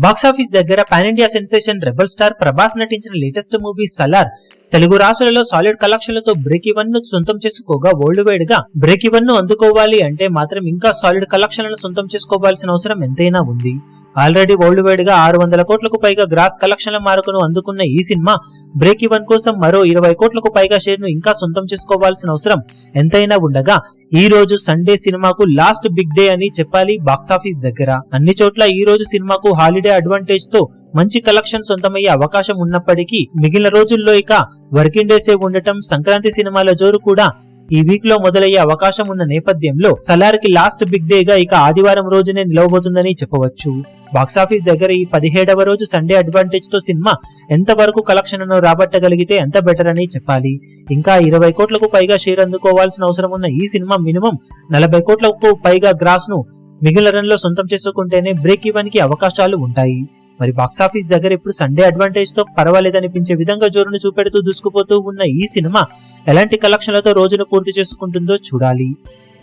Box office దగ్గర pan India sensation rebel star Prabhas నటించిన latest movie Salaar Telugu రాష్ట్రాలలో సాలిడ్ కలెక్షన్లతో బ్రేక్ ఈవెన్ ను సొంతం చేసుకోగా వరల్డ్ వైడ్ గా బ్రేక్ ఈవెన్ ను అందుకోవాలి అంటే మాత్రం ఇంకా సాలిడ్ కలెక్షన్లను సొంతం చేసుకోవాల్సిన అవసరం ఎంతైనా ఉంది. ఆల్రెడీ వరల్డ్ వైడ్ గా 600 కోట్లకు పైగా గ్రాస్ కలెక్షన్ల మార్కును అందుకున్న ఈ సినిమా బ్రేక్ ఈవెన్ కోసం మరో 20 కోట్లకు పైగా షేర్ ను ఇంకా సొంతం చేసుకోవాల్సిన అవసరం ఎంతైనా ఉండగా ఈ రోజు సండే సినిమాకు లాస్ట్ బిగ్ డే అని చెప్పాలి. బాక్సాఫీస్ దగ్గర అన్ని చోట్ల ఈ రోజు సినిమాకు హాలిడే అడ్వాంటేజ్ తో మంచి కలెక్షన్ సొంతమయ్యే అవకాశం ఉన్నప్పటికీ మిగిలిన రోజుల్లో ఇక వర్కింగ్ డేసే ఉండటం, సంక్రాంతి సినిమాల జోరు కూడా ఈ వీక్ లో మొదలయ్యే అవకాశం ఉన్న నేపథ్యంలో సలార్ కి లాస్ట్ బిగ్ డే గా ఇక ఆదివారం రోజునే నిలవబోతుందని చెప్పవచ్చు. బాక్సాఫీస్ దగ్గర ఈ 17వ రోజు సండే అడ్వాంటేజ్ తో సినిమా ఎంత వరకు కలెక్షన్ ను రాబట్టగలిగితే అంత బెటర్ అని చెప్పాలి. ఇంకా 20 కోట్లకు పైగా షేర్ అందుకోవాల్సిన అవసరం ఉన్న ఈ సినిమా మినిమం 40 కోట్లకు పైగా గ్రాస్ ను మిగిలిన రన్ లో సొంతం చేసుకుంటేనే బ్రేక్ ఈవెన్ కి అవకాశాలు ఉంటాయి. మరి బాక్సాఫీస్ దగ్గర ఇప్పుడు సండే అడ్వాంటేజ్ తో పర్వాలేదనిపించే విధంగా జోరును చూపెడుతూ దూసుకుపోతూ ఉన్న ఈ సినిమా ఎలాంటి కలెక్షన్లతో రోజును పూర్తి చేసుకుంటుందో చూడాలి.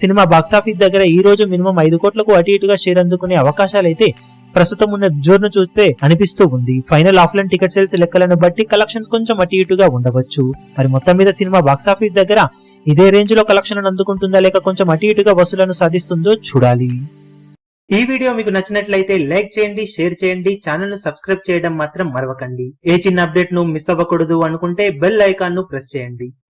సినిమా బాక్సాఫీస్ దగ్గర ఈ రోజు మినిమం 5 కోట్లకు అటు ఇటుగా షేర్ అందుకునే అవకాశాలైతే ప్రస్తుతం ఉన్న జోరును చూస్తే అనిపిస్తూ ఉంది. ఫైనల్ ఆఫ్లైన్ టికెట్ సేల్స్ లెక్కలను బట్టి కలెక్షన్స్ కొంచెం అటు ఇటుగా ఉండవచ్చు. మరి మొత్తం మీద సినిమా బాక్సాఫీస్ దగ్గర ఇదే రేంజ్ లో కలెక్షన్ అందుకుంటుందా లేక కొంచెం అటు ఇటుగా వసూలను సాధిస్తుందో చూడాలి. ఈ వీడియో మీకు నచ్చినట్లయితే లైక్ చేయండి, షేర్ చేయండి, ఛానల్ ను సబ్స్క్రైబ్ చేయడం మాత్రం మరవకండి. ఏ చిన్న అప్డేట్ ను మిస్ అవ్వకూడదు అనుకుంటే బెల్ ఐకాన్ ను ప్రెస్ చేయండి.